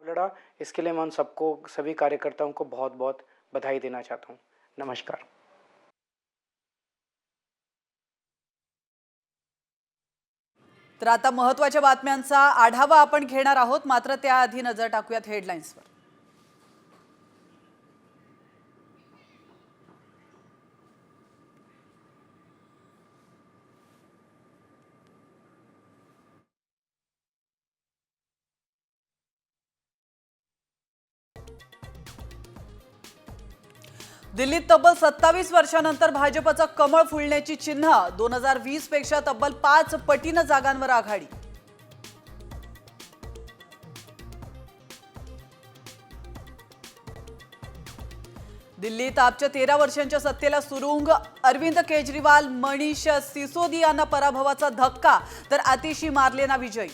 लड़ा, इसके लिए मैं उन सबको, सभी कार्यकर्ताओं को बहुत बहुत बधाई देना चाहता हूँ। नमस्कार। तर आता महत्त्वाच्या बातम्यांचा आढावा आपण घेणार आहोत, मात्र त्याआधी नजर टाकूयात हेडलाईन्सवर। दिल्लीत तब्बल 27 वर्षांनंतर भाजपचं कमळ फुलण्याची चिन्ह, 2020 पेक्षा तब्बल 5 पटीनं जागांवर आघाडी। दिल्लीत आपच्या 13 वर्षांच्या सत्तेला सुरुंग, अरविंद केजरीवाल, मनीष सिसोदियांना पराभवाचा धक्का, तर आतिशी मारलेना विजयी।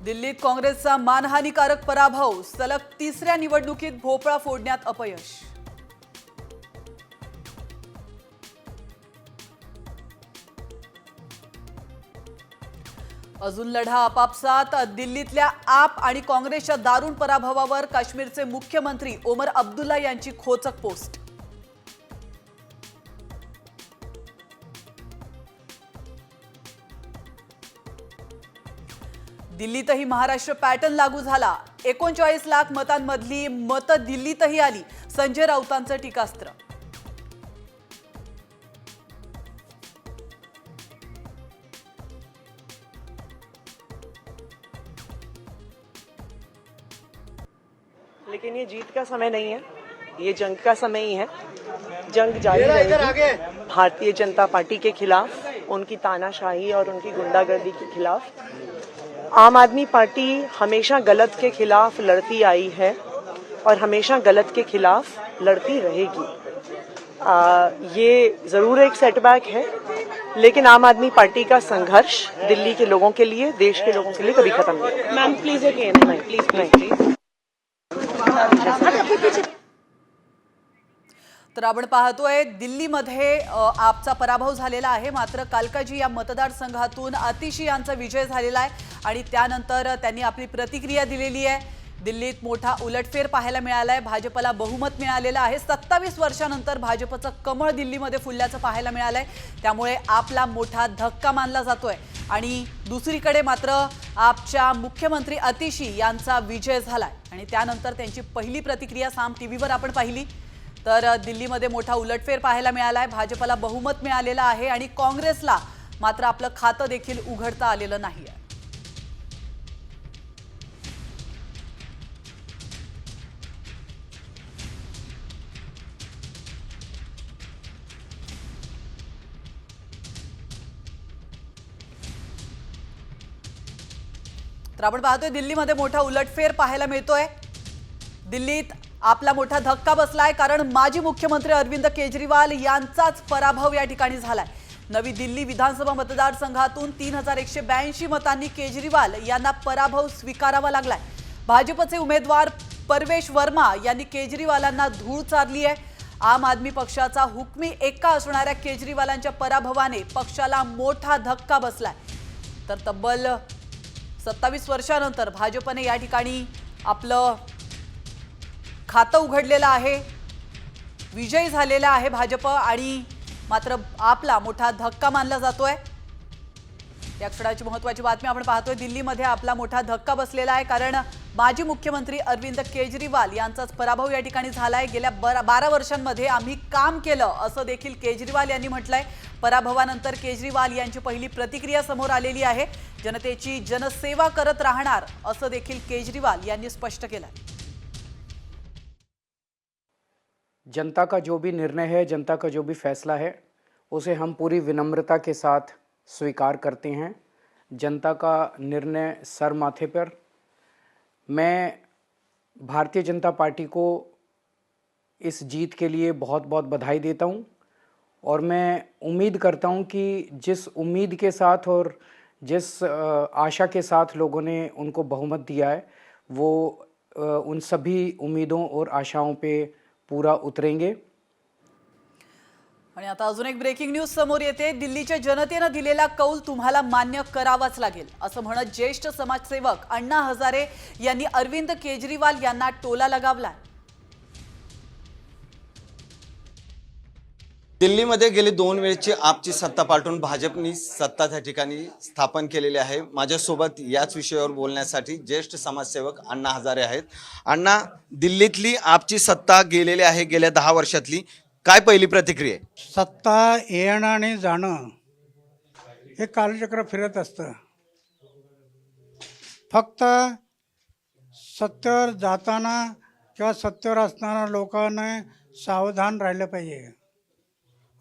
दिल्लीत काँग्रेसचा मानहानीकारक पराभव, सलग तिसऱ्या निवडणुकीत भोपळा फोडण्यात अपयश। अजून लढा आपापसात, दिल्लीतल्या आप आणि काँग्रेसच्या दारुण पराभवावर काश्मीरचे मुख्यमंत्री ओमर अब्दुल्ला यांची खोचक पोस्ट। दिल्लीतही महाराष्ट्र पॅटर्न लागू झाला, 39 लाख मतांमधली मतं दिल्लीतही आली, संजय राऊतांचं टीकास्त्र। लेकिन ये जीत का समय नहीं है, ये जंग का समय ही है। जंग जारी रहेगी भारतीय जनता पार्टी के खिलाफ, उनकी तानाशाही और उनकी गुंडागर्दी के खिलाफ। आम आदमी पार्टी हमेशा गलत के खिलाफ लड़ती आई है और हमेशा गलत के खिलाफ लड़ती रहेगी। ये ज़रूर एक सेटबैक है, लेकिन आम आदमी पार्टी का संघर्ष दिल्ली के लोगों के लिए, देश के लोगों के लिए कभी खत्म नहीं। मैम प्लीज अगेन, नहीं प्लीज नहीं। तर आपण पाहतोय दिल्लीमध्ये आपचा पराभव झालेला आहे, मात्र कालकाजी या मतदारसंघातून आतिशी यांचा विजय झालेला आहे आणि त्यानंतर त्यांनी आपली प्रतिक्रिया दिलेली आहे। दिल्लीत मोठा उलटफेर पाहायला मिळाला आहे, भाजपला बहुमत मिळालेलं आहे। 27 वर्षांनंतर भाजपचं कमळ दिल्लीमध्ये फुलल्याचं पाहायला मिळालं आहे, त्यामुळे आपला मोठा धक्का मानला जातोय। आणि दुसरीकडे मात्र आपच्या मुख्यमंत्री आतिशी यांचा विजय झालाय आणि त्यानंतर त्यांची पहिली प्रतिक्रिया साम टीव्हीवर आपण पाहिली, तर दिल्लीमध्ये मोठा उलटफेर पाहायला मिळाला आहे, भाजपला बहुमत मिळालेलं आहे आणि काँग्रेसला मात्र आपलं खातं देखील उघडता आलेलं नाही आहे। तर आपण पाहतोय दिल्लीमध्ये मोठा उलटफेर पाहायला मिळतोय। दिल्लीत आपला मोठा धक्का बसलाय, कारण माजी मुख्यमंत्री अरविंद केजरीवाल यांचाच पराभव या ठिकाणी झालाय। नवी दिल्ली विधानसभा मतदारसंघातून 3182 मतांनी केजरीवाल यांना पराभव स्वीकारावा लागलाय। भाजपचे उमेदवार परवेश वर्मा यांनी केजरीवालांना धूळ चारली आहे। आम आदमी पक्षाचा हुकमी एक्का असणाऱ्या केजरीवालांच्या पराभवाने पक्षाला मोठा धक्का बसलाय। तर तब्बल 27 वर्षांनंतर भाजपने या ठिकाणी आपलं खातं उघडलेलं आहे, विजयी झालेला आहे भाजप आणि मात्र आपला मोठा धक्का मानला जातोय। या क्षणाची महत्त्वाची बातमी आपण पाहतोय, दिल्लीमध्ये आपला मोठा धक्का बसलेला आहे, कारण माजी मुख्यमंत्री अरविंद केजरीवाल यांचाच पराभव या ठिकाणी झालाय। गेल्या 12 वर्षांमध्ये आम्ही काम केलं असं देखील केजरीवाल यांनी म्हटलंय। पराभवानंतर केजरीवाल यांची पहिली प्रतिक्रिया समोर आलेली आहे, जनतेची जनसेवा करत राहणार असं देखील केजरीवाल यांनी स्पष्ट केलंय। जनता का जो भी निर्णय है, जनता का जो भी फैसला है, उसे हम पूरी विनम्रता के साथ स्वीकार करते हैं। जनता का निर्णय सर माथे पर। मैं भारतीय जनता पार्टी को इस जीत के लिए बहुत बहुत बधाई देता हूं और मैं उम्मीद करता हूं कि जिस उम्मीद के साथ और जिस आशा के साथ लोगों ने उनको बहुमत दिया है, वो उन सभी उम्मीदों और आशाओं पे पूरा उतरेंगे। आणि आता अजून एक ब्रेकिंग न्यूज समोर येते। दिल्लीच्या जनतेने दिलेला कौल तुम्हाला मान्य करावाच लागेल असं म्हणत ज्येष्ठ समाजसेवक अण्णा हजारे यांनी अरविंद केजरीवाल यांना टोला लगावलाय। दिल्लीमध्ये गेली 2 वेळची आपची सत्ता पालटून भाजपनी सत्ता त्या ठिकाणी स्थापन केलेली आहे। माझ्यासोबत याच विषयावर बोलण्यासाठी ज्येष्ठ समाजसेवक अण्णा हजारे आहेत। अण्णा, दिल्लीतली आपची सत्ता गेलेली आहे गेल्या 10 वर्षातली, काय पहिली प्रतिक्रिया आहे? सत्ता येणं आणि जाणं हे कालचक्र फिरत असतं। फक्त सत्तेवर जाताना किंवा सत्तेवर असणाऱ्या लोकांना सावधान राहिलं पाहिजे।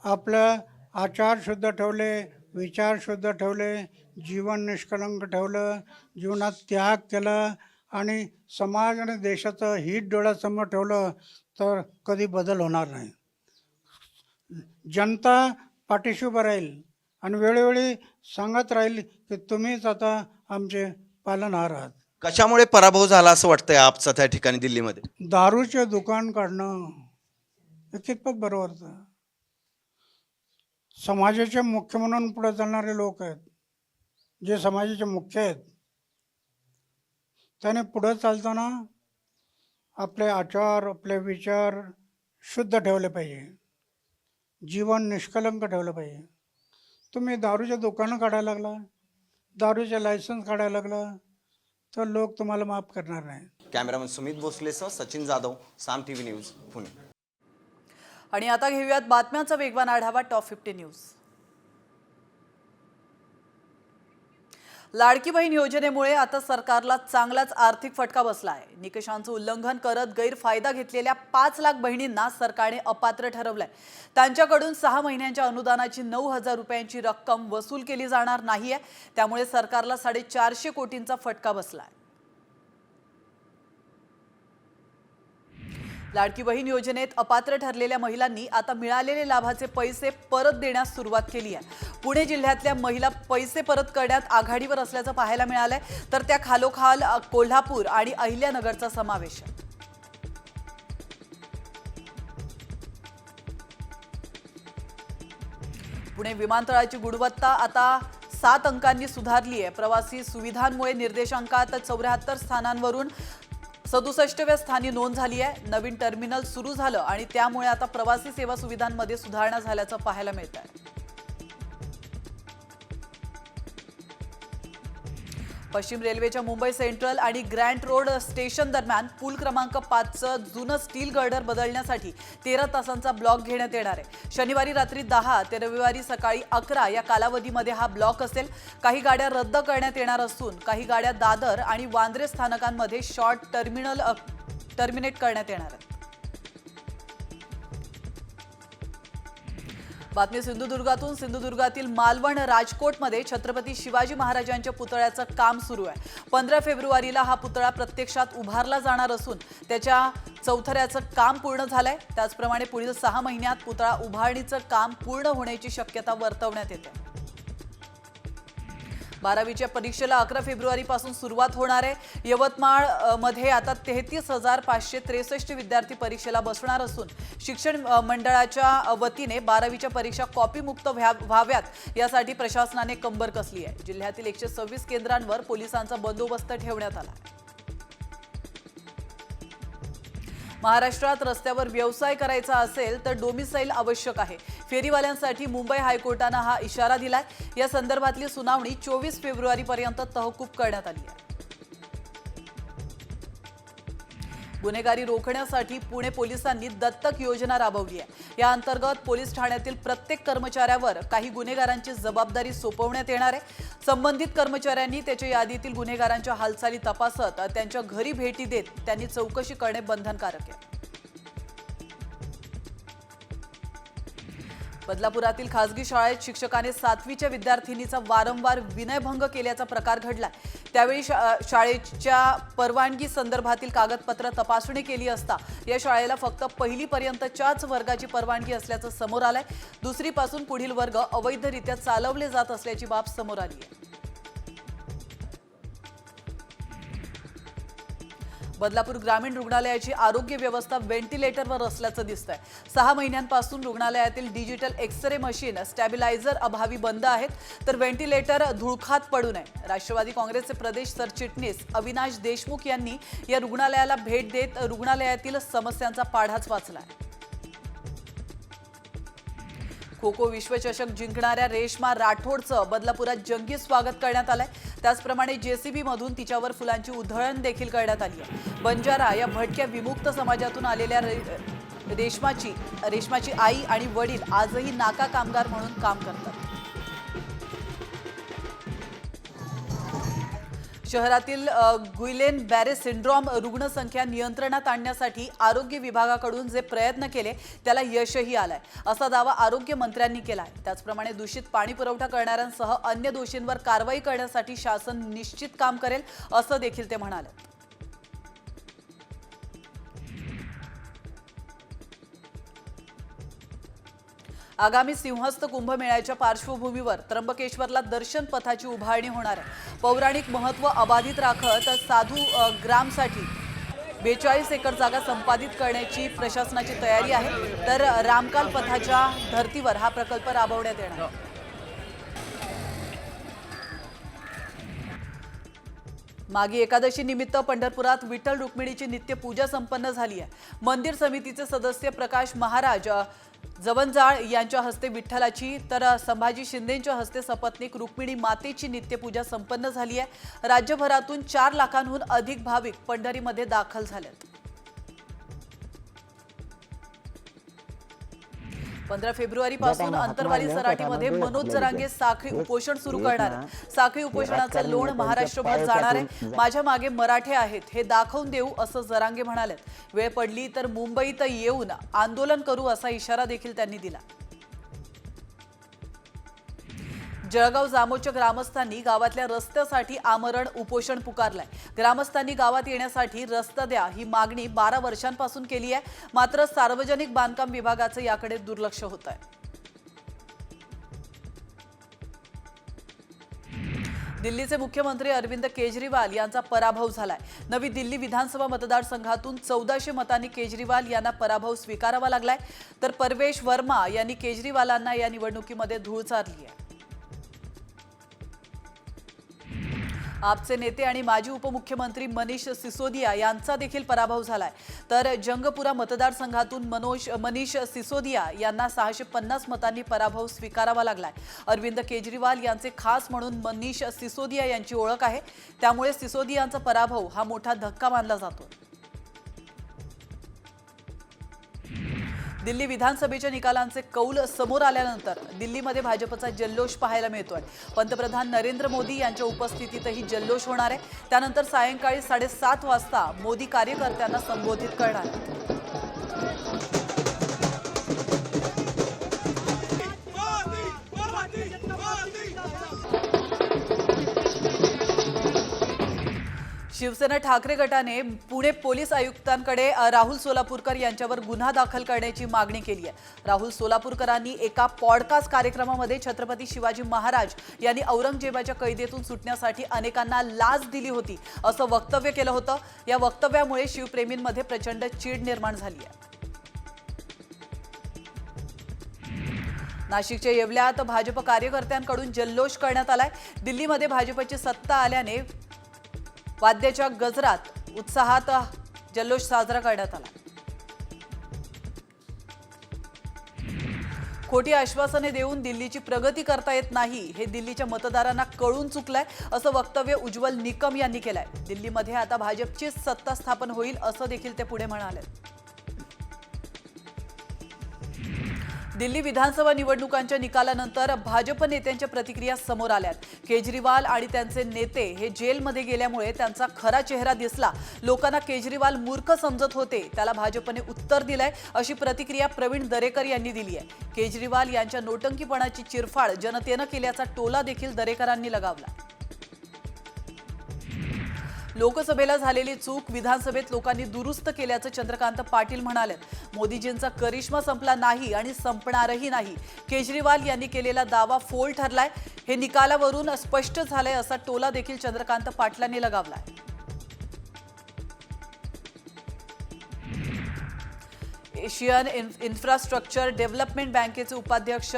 आपलं आचार शुद्ध ठेवले, विचार शुद्ध ठेवले, जीवन निष्कलंक ठेवलं, जीवनात त्याग केला आणि समाज आणि देशाचं हित डोळ्यासमोर ठेवलं तर कधी बदल होणार नाही। जनता पाठीशी उभं राहील आणि वेळोवेळी सांगत राहील की तुम्हीच आता आमचे पालनहार आहात। कशामुळे पराभव झाला असं वाटतंय आपचा त्या ठिकाणी दिल्लीमध्ये? दारूचे दुकान काढणं हे कितपत बरोबर होतं? समाजाचे मुख्य म्हणून पुढे चालणारे लोक आहेत, जे समाजाचे मुख्य आहेत, त्याने पुढे चालताना आपले आचार, आपले विचार शुद्ध ठेवले पाहिजे, जीवन निष्कलंक ठेवलं पाहिजे। तुम्ही दारूचे दुकानं काढायला लागला, दारूचे लायसन्स काढायला लागला तर लोक तुम्हाला माफ करणार नाही। कॅमेरामन सुमित भोसलेसह सचिन जाधव, साम टीव्ही न्यूज, पुणे। आणि आता घेऊयात बातम्यांचा वेगवान आढावा टॉप 50 न्यूज। लाडकी बहीण योजनेमुळे आता सरकारला चांगलाच आर्थिक फटका बसला आहे। निकषांचं उल्लंघन करत गैरफायदा घेतलेल्या 5 लाख बहिणींना सरकारने अपात्र ठरवलंय। त्यांच्याकडून 6 महिन्यांच्या अनुदानाची 9,000 रुपयांची रक्कम वसूल केली जाणार नाहीये, त्यामुळे सरकारला 450 कोटींचा फटका बसलाय। लाडकी बहीण योजनेत अपात्र ठरलेल्या महिलांनी आता मिळालेले लाभाचे पैसे परत देण्यास सुरुवात केली आहे। पुणे जिल्ह्यातल्या महिला पैसे परत करण्यात आघाडीवर असल्याचं पाहायला मिळालंय, तर त्या खालोखाल कोल्हापूर आणि अहिल्यानगरचा समावेश आहे। पुणे विमानतळाची गुणवत्ता आता 7 अंकांनी सुधारली आहे। प्रवासी सुविधांमुळे निर्देशांकात 74 स्थानांवरून 67व्या स्थानी नोंद झाली आहे। नवीन टर्मिनल सुरू झालं आणि त्यामुळे आता प्रवासी सेवा सुविधांमध्ये सुधारणा झाल्याचं पाहायला मिळत आहे। पश्चिम रेल्वेच्या मुंबई सेंट्रल आणि ग्रँट रोड स्टेशन दरम्यान पूल क्रमांक 5चं जुनं स्टील गर्डर बदलण्यासाठी 13 तासांचा ब्लॉक घेण्यात येणार आहे। शनिवारी रात्री 10 ते रविवारी सकाळी 11 या कालावधीमध्ये हा ब्लॉक असेल। काही गाड्या रद्द करण्यात येणार असून काही गाड्या दादर आणि वांद्रे स्थानकांमध्ये शॉर्ट टर्मिनेट करण्यात येणार आहेत। बातमी सिंधुदुर्गातून। सिंधुदुर्गातील मालवण राजकोटमध्ये छत्रपती शिवाजी महाराजांच्या पुतळ्याचं काम सुरू आहे। 15 फेब्रुवारीला हा पुतळा प्रत्यक्षात उभारला जाणार असून त्याच्या चौथऱ्याचं काम पूर्ण झालंय। त्याचप्रमाणे पुढील 6 महिन्यात पुतळा उभारणीचं काम पूर्ण होण्याची शक्यता वर्तवण्यात येते। 12वीच्या परीक्षेला 11 फेब्रुवारीपासून सुरुवात होणार आहे। यवतमाळ मध्ये आता 33,563 विद्यार्थी परीक्षेला बसणार असून शिक्षण मंडळाच्या वतीने 12वीच्या परीक्षा कॉपीमुक्त व्हाव्यात यासाठी प्रशासनाने कंबर कसली आहे। जिल्ह्यातील 126 केंद्रांवर पोलिसांचा बंदोबस्त ठेवण्यात आला आहे। महाराष्ट्रात रस्त्यावर व्यवसाय करायचा असेल तर डोमिसाईल आवश्यक आहे। फेरीवाल्यांसाठी मुंबई हायकोर्टाने हा इशारा दिलाय। या संदर्भातली सुनावणी 24 फेब्रुवारीपर्यंत तहकूब करण्यात आली आहे। गुन्हेगारी रोखण्यासाठी पुणे पोलिसांनी दत्तक योजना राबवली आहे। या अंतर्गत पोलीस ठाण्यातील प्रत्येक कर्मचाऱ्यावर काही गुन्हेगारांची जबाबदारी सोपवण्यात येणार आहे। संबंधित कर्मचाऱ्यांनी त्याच्या यादीतील गुन्हेगारांच्या हालचाली तपासत त्यांच्या घरी भेटी देत त्यांनी चौकशी करणे बंधनकारक आहे। बदलापुरातील खासगी शाळेत शिक्षकाने 7वीच्या विद्यार्थिनीचा वारंवार विनयभंग केल्याचा प्रकार घडलाय। त्यावेळी शाळेच्या परवानगी संदर्भातील कागदपत्र तपासणी केली असता या शाळेला फक्त 1ली पर्यंतच्याच वर्गाची परवानगी असल्याचं समोर आलंय। 2री पासून पुढील वर्ग अवैधरित्या चालवले जात असल्याची बाब समोर आली आहे। बदलापूर ग्रामीण रुग्णालयाची आरोग्य व्यवस्था व्हेंटिलेटरवर असल्याचं दिसतंय. 6 महिन्यांपासून रुग्णालयातील डिजिटल एक्स-रे मशीन स्टॅबिलायझर अभावी बंद आहेत, तर व्हेंटिलेटर धुळखात पडू नये. राष्ट्रवादी काँग्रेसचे प्रदेश सरचिटणीस अविनाश देशमुख यांनी या रुग्णालयाला भेट देत रुग्णालयातील समस्यांचा पाढाच वाचलाय. खो खो विश्वचषक जिंकणाऱ्या रेश्मा राठोडचं बदलापुरात जंगी स्वागत करण्यात आलंय. त्याचप्रमाणे जेसीबी मधून तिच्यावर फुलांची उधळण देखील करण्यात आली आहे. बंजारा या भटक्या विमुक्त समाजातून आलेल्या रेश्माची आई आणि वडील आजही नाका कामगार म्हणून काम करतात. शहरातील गुइलेन बॅरे सिंड्रॉम रुग्णसंख्या नियंत्रणात आणण्यासाठी आरोग्य विभागाकडून जे प्रयत्न केले त्याला यशही आलंय, असा दावा आरोग्य मंत्र्यांनी केला आहे. त्याचप्रमाणे दूषित पाणी पुरवठा करणाऱ्यांसह अन्य दोषींवर कारवाई करण्यासाठी शासन निश्चित काम करेल, असं देखील ते म्हणाले. आगामी सिंहस्थ कुंभमेळ्याच्या पार्श्वभूमीवर त्र्यंबकेश्वरला दर्शन पथाची उभारणी होणार आहे. पौराणिक महत्त्व अबाधित राखत साधू ग्रामसाठी 42 एकर जागा संपादित करण्याची प्रशासनाची तयारी आहे. तर रामकाल पथाच्या धर्तीवर हा प्रकल्प राबवण्यात येणार आहे. मागी एकादशी निमित्त पंढरपुरात विठ्ठल रुक्मिणीची नित्यपूजा संपन्न झाली आहे. मंदिर समितीचे सदस्य प्रकाश महाराज जवंजाळ यांच्या हस्ते विठ्ठलाची तर संभाजी शिंदेंच्या हस्ते सपत्नीक रुक्मिणी मातेची नित्यपूजा संपन्न झाली आहे. राज्यभरातून 4 लाखांहून अधिक भाविक पंढरीमध्ये दाखल झालेत. 15 फेब्रुवारीपासून अंतरवाली सराटीमध्ये मनोज जरांगे साखळी उपोषण सुरू करणार आहे. साखळी उपोषणाचं लोण महाराष्ट्रभर जाणार आहे. माझ्या मागे मराठे आहेत हे दाखवून देऊ, असं जरांगे म्हणाले. वेळ पडली तर मुंबईत येऊन आंदोलन करू, असा इशारा देखील त्यांनी दिला. जळगाव जामोदच्या ग्रामस्थांनी गावातल्या रस्त्यासाठी आमरण उपोषण पुकारलंय. ग्रामस्थांनी गावात येण्यासाठी रस्ता द्या ही मागणी 12 वर्षांपासून केली आहे. मात्र सार्वजनिक बांधकाम विभागाचं याकडे दुर्लक्ष होत आहे. दिल्लीचे मुख्यमंत्री अरविंद केजरीवाल यांचा पराभव झालाय. नवी दिल्ली विधानसभा मतदारसंघातून 1400 मतांनी केजरीवाल यांना पराभव स्वीकारावा लागलाय. तर परवेश वर्मा यांनी केजरीवालांना या निवडणुकीमध्ये धूळ चारली आहे. आपचे नेते आणि माजी उपमुख्यमंत्री मनीष सिसोदिया यांचा देखील पराभव झालाय. तर जंगपुरा मतदारसंघातून मनीष सिसोदिया यांना 650 मतांनी पराभव स्वीकारावा लागलाय. अरविंद केजरीवाल यांचे खास म्हणून मनीष सिसोदिया यांची ओळख आहे. त्यामुळे सिसोदियांचा पराभव हा मोठा धक्का मानला जातो. दिल्ली विधानसभेच्या निकालांचे कौल समोर आल्यानंतर दिल्लीमध्ये भाजपचा जल्लोष पाहायला मिळतोय. पंतप्रधान नरेंद्र मोदी यांच्या उपस्थितीतही जल्लोष होणार आहे. त्यानंतर सायंकाळी 7:30 वाजता मोदी कार्यकर्त्यांना संबोधित करणार आहेत. शिवसेना ठाकरे गटाने पुणे पोलीस आयुक्तांकडे राहुल सोलापूरकर यांच्यावर गुन्हा दाखल करण्याची मागणी केली आहे. राहुल सोलापूरकरांनी एका पॉडकास्ट कार्यक्रमामध्ये छत्रपती शिवाजी महाराज यांनी औरंगजेबाच्या कैदेतून सुटण्यासाठी अनेकांना लाच दिली होती, असं वक्तव्य केलं होतं. या वक्तव्यामुळे शिवप्रेमींमध्ये प्रचंड चीड निर्माण झाली आहे. नाशिकच्या येवल्यात भाजप कार्यकर्त्यांकडून जल्लोष करण्यात आलाय. दिल्लीमध्ये भाजपची सत्ता आल्याने वाद्याच्या गजरात उत्साहात जल्लोष साजरा करण्यात आला. खोटी आश्वासने देऊन दिल्लीची प्रगती करता येत नाही हे दिल्लीच्या मतदारांना कळून चुकलंय, असं वक्तव्य उज्ज्वल निकम यांनी केलंय. दिल्लीमध्ये आता भाजपचीच सत्ता स्थापन होईल, असं देखील ते पुढे म्हणाले. दिल्ली विधानसभा निवडणुकांच्या निकालानंतर भाजप नेत्यांच्या प्रतिक्रिया समोर आल्यात. केजरीवाल आणि त्यांचे नेते हे जेलमध्ये गेल्यामुळे त्यांचा खरा चेहरा दिसला. लोकांना केजरीवाल मूर्ख समजत होते, त्याला भाजपने उत्तर दिलंय, अशी प्रतिक्रिया प्रवीण दरेकर यांनी दिली आहे. केजरीवाल यांच्या नोटंकीपणाची चिरफाड जनतेनं केल्याचा टोला देखील दरेकरांनी लगावला. लोकसभेला झालेली चूक विधानसभेत लोकांनी दुरुस्त केल्याचं चंद्रकांत पाटील म्हणाले. मोदीजींचा करिश्मा संपला नाही आणि संपणारही नाही. केजरीवाल यांनी केलेला दावा फोल ठरलाय, हे निकालावरून स्पष्ट झालंय, असा टोला देखील चंद्रकांत पाटलांनी लगावलाय. एशियन इन्फ्रास्ट्रक्चर डेव्हलपमेंट बँकेचे उपाध्यक्ष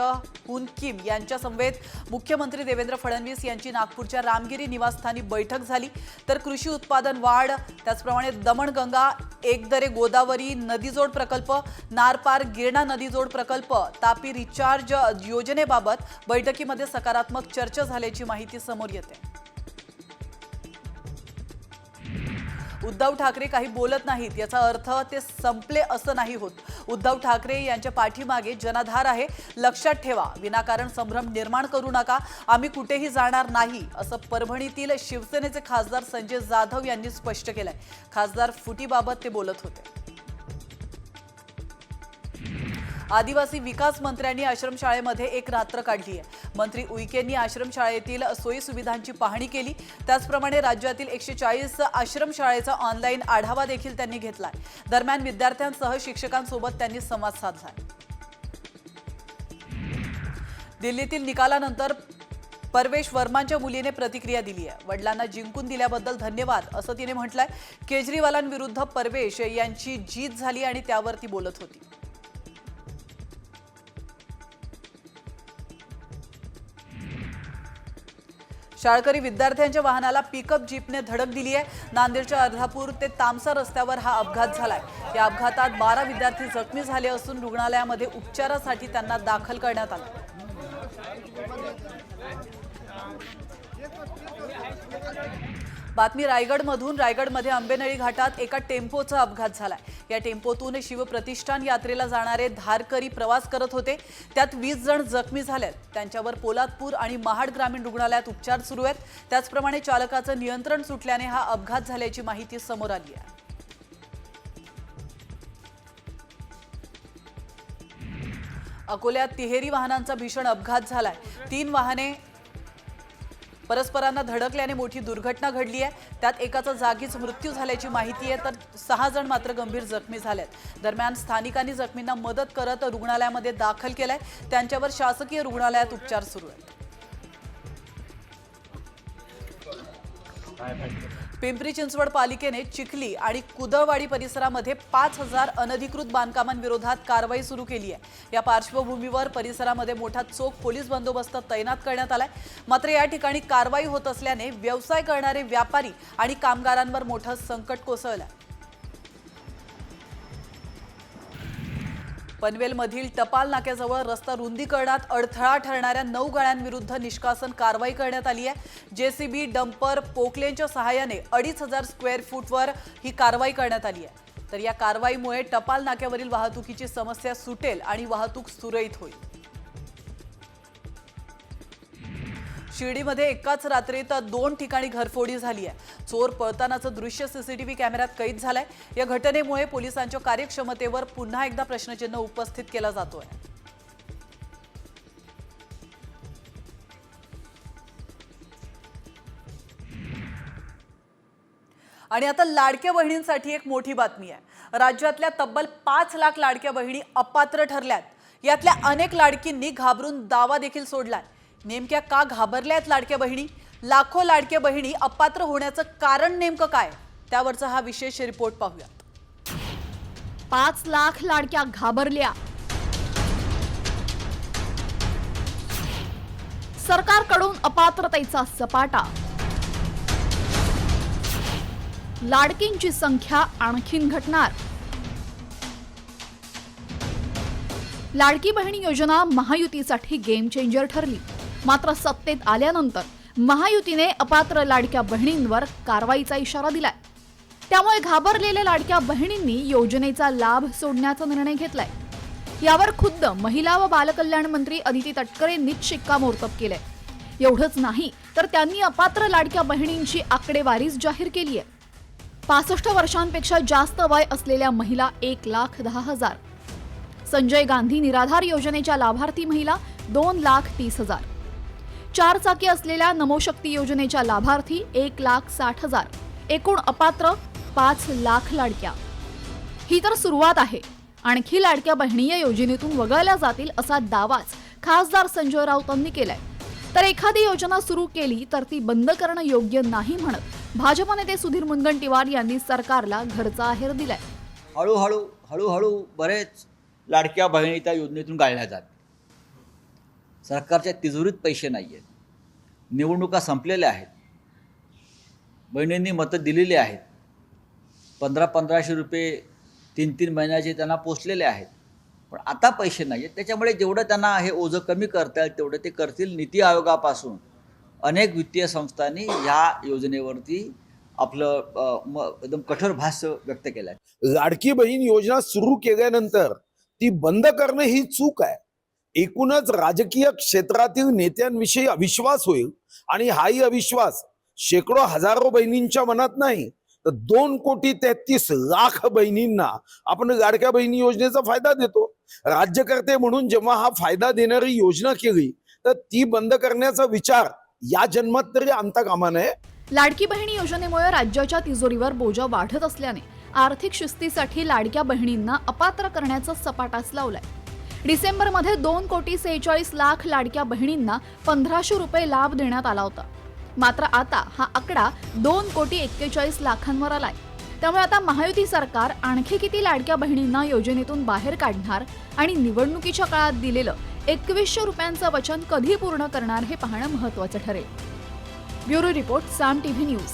हुन किम यांच्या समवेत मुख्यमंत्री देवेंद्र फडणवीस यांची नागपूरच्या रामगिरी निवासस्थानी बैठक झाली. तर कृषी उत्पादन वाढ, त्याचप्रमाणे दमणगंगा एकदरे गोदावरी नदीजोड प्रकल्प, नारपार गिरणा नदीजोड प्रकल्प, तापी रिचार्ज योजनेबाबत बैठकीमध्ये सकारात्मक चर्चा झाल्याची माहिती समोर येते. उद्धव ठाकरे काही बोलत नाहीत याचा अर्थ ते संपले असं नाही होत. उद्धव ठाकरे यांच्या पाठीमागे जनाधार आहे. लक्षात ठेवा, विनाकारण संभ्रम निर्माण करू नका. आम्ही कुठेही जाणार नाही असं परभणीतील शिवसेनेचे खासदार संजय जाधव यांनी स्पष्ट केलंय. खासदार फुटीबाबत ते बोलत होते. आदिवासी विकास मंत्र्यांनी आश्रमशाळेमध्ये एक रात्र काढली आहे. मंत्री उईकेंनी आश्रमशाळेतील सोयी सुविधांची पाहणी केली. त्याचप्रमाणे राज्यातील 140 आश्रमशाळेचा ऑनलाईन आढावा देखील त्यांनी घेतलाय. दरम्यान विद्यार्थ्यांसह शिक्षकांसोबत त्यांनी संवाद साधला. दिल्लीतील निकालानंतर परवेश वर्मांच्या मुलीने प्रतिक्रिया दिली आहे. वडिलांना जिंकून दिल्याबद्दल धन्यवाद असं तिने म्हटलंय. केजरीवालांविरुद्ध परवेश यांची जीत झाली आणि त्यावर ती बोलत होती. शाळकरी विद्यार्थ्यांच्या वाहनाला पिकअप जीपने धडक दिली आहे. नांदेडच्या अर्धापूर ते तामसा रस्त्यावर हा अपघात झालाय. या अपघातात 12 विद्यार्थी जखमी झाले असून रुग्णालयामध्ये उपचारासाठी त्यांना दाखल करण्यात आलं. बातमी रायगडमधून. रायगडमध्ये आंबेनळी घाटात एका टेम्पोचा अपघात झालाय. या टेम्पोतून शिवप्रतिष्ठान यात्रेला जाणारे धारकरी प्रवास करत होते. त्यात 20 जण जखमी झालेत. त्यांच्यावर पोलादपूर आणि महाड ग्रामीण रुग्णालयात उपचार सुरू आहेत. त्याचप्रमाणे चालकाचं नियंत्रण सुटल्याने हा अपघात झाल्याची माहिती समोर आली आहे. अकोल्यात तिहेरी वाहनांचा भीषण अपघात झालाय. 3 वाहने परस्परांना धडकल्याने मोठी दुर्घटना घडली आहे. त्यात एकाचा जागीच मृत्यू झाल्याची माहिती आहे, तर 6 जण मात्र गंभीर जखमी झालेत. दरम्यान स्थानिकांनी जखमींना मदत करत रुग्णालयामध्ये दाखल केलंय. त्यांच्यावर शासकीय रुग्णालयात उपचार सुरू आहेत. पिंपरी चिंचवड पालिकेने चिखली आणि कुदळवाडी परिसरामध्ये 5000 अनधिकृत बांधकामांविरोधात कारवाई सुरू केली आहे. या पार्श्वभूमीवर परिसरामध्ये मोठा चोख पोलीस बंदोबस्त तैनात करण्यात आलाय. मात्र या ठिकाणी कारवाई होत असल्याने व्यवसाय करणारे व्यापारी आणि कामगारांवर मोठं संकट कोसळलंय. पनवेलमधील टपाल नाक्याजवळ रस्ता रुंदीकरणात अडथळा ठरणाऱ्या 9 गाड्यांविरुद्ध निष्कासन कारवाई करण्यात आली आहे. जेसीबी, डंपर, पोकलेनच्या सहाय्याने 2500 स्क्वेअर फूटवर ही कारवाई करण्यात आली आहे. तर या कारवाईमुळे टपाल नाक्यावरील वाहतुकीची समस्या सुटेल आणि वाहतूक सुरळीत होईल. शिर्डीमध्ये एकाच रात्रीत 2 ठिकाणी घरफोडी झाली आहे. चोर पळतानाचं दृश्य सीसीटीव्ही कॅमेऱ्यात कैद झालंय. या घटनेमुळे पोलिसांच्या कार्यक्षमतेवर पुन्हा एकदा प्रश्नचिन्ह उपस्थित केला जातोय. आणि आता लाडक्या बहिणींसाठी एक मोठी बातमी आहे. राज्यातल्या तब्बल 5 लाख लाडक्या बहिणी अपात्र ठरल्यात. यातल्या अनेक लाडकींनी घाबरून दावा देखील सोडलाय. नेमक्या का घाबरल्यात लाडक्या बहिणी? लाखो लाडक्या बहिणी अपात्र होण्याचं कारण नेमकं काय? त्यावरचा हा विशेष रिपोर्ट पाहूया. 5 लाख लाडक्या घाबरल्या. सरकारकडून अपात्रतेचा सपाटा. लाडकींची संख्या आणखीन घटणार. लाडकी बहिणी योजना महायुतीसाठी गेम चेंजर ठरली. मात्र सत्तेत आल्यानंतर महायुतीने अपात्र लाडक्या बहिणींवर कारवाईचा इशारा दिलाय. त्यामुळे घाबरलेल्या लाडक्या बहिणींनी योजनेचा लाभ सोडण्याचा निर्णय घेतलाय. यावर खुद्द महिला व बालकल्याण मंत्री अदिती तटकरेंनीच शिक्कामोर्तब केलंय. एवढंच नाही तर त्यांनी अपात्र लाडक्या बहिणींची आकडेवारीच जाहीर केली आहे. 65 वर्षांपेक्षा जास्त वय असलेल्या महिला 1,10,000. संजय गांधी निराधार योजनेच्या लाभार्थी महिला 2,30,000. 4 चाकी असलेल्या नमोशक्ती योजनेच्या लाभार्थी 1,60,000. एकूण अपात्र 5 लाख लाडक्या. ही तर सुरुवात आहे. आणखी लाडक्या बहिणी या योजनेतून वगळल्या जातील असा दावाच खासदार संजय राऊतांनी केलाय. तर एखादी योजना सुरू केली तर ती बंद करणं योग्य नाही म्हणत भाजप नेते सुधीर मुनगंटीवार यांनी सरकारला घरचा आहेर दिलाय. हळूहळू बरेच लाडक्या बहिणी त्या योजनेतून गाळल्या जात. सरकारच्या तिजोरीत पैसे नाही आहेत. निवडणुका संपलेल्या आहेत. बहिणींनी मतं दिलेली आहेत. 1500 रुपये 3 महिन्याचे त्यांना पोचलेले आहेत. पण आता पैसे नाही आहेत. त्याच्यामुळे जेवढं त्यांना हे ओझं कमी करता येईल तेवढं ते करतील. नीती आयोगापासून अनेक वित्तीय संस्थांनी ह्या योजनेवरती आपलं एकदम कठोर भाष्य व्यक्त केलं आहे. लाडकी बहीण योजना सुरू केल्यानंतर ती बंद करणं ही चूक आहे. एकूणच राजकीय क्षेत्रातील नेत्यांविषयी अविश्वास होईल आणि हाही अविश्वास शेकडो हजारो बहिणींच्या मनात नाही तर 2,33,00,000 बहिणींना आपण लाडक्या बहिणी योजनेचा फायदा देतो. राज्यकर्ते म्हणून जेव्हा हा फायदा देणारी योजना केली तर ती बंद करण्याचा विचार या जन्मात तरी आणता कामा नये. लाडकी बहिणी योजनेमुळे राज्याच्या तिजोरीवर बोजा वाढत असल्याने आर्थिक शिस्तीसाठी लाडक्या बहिणींना अपात्र करण्याचा सपाटाच लावलाय. डिसेंबरमध्ये 2,46,00,000 लाडक्या बहिणींना 1,500 रुपये लाभ देण्यात आला होता. मात्र आता हा आकडा 2,41,00,000 आलाय. त्यामुळे आता महायुती सरकार आणखी किती लाडक्या बहिणींना योजनेतून बाहेर काढणार आणि निवडणुकीच्या काळात दिलेलं 2,100 रुपयांचं वचन कधी पूर्ण करणार हे पाहणं महत्त्वाचं ठरेल. ब्युरो रिपोर्ट, साम टीव्ही न्यूज.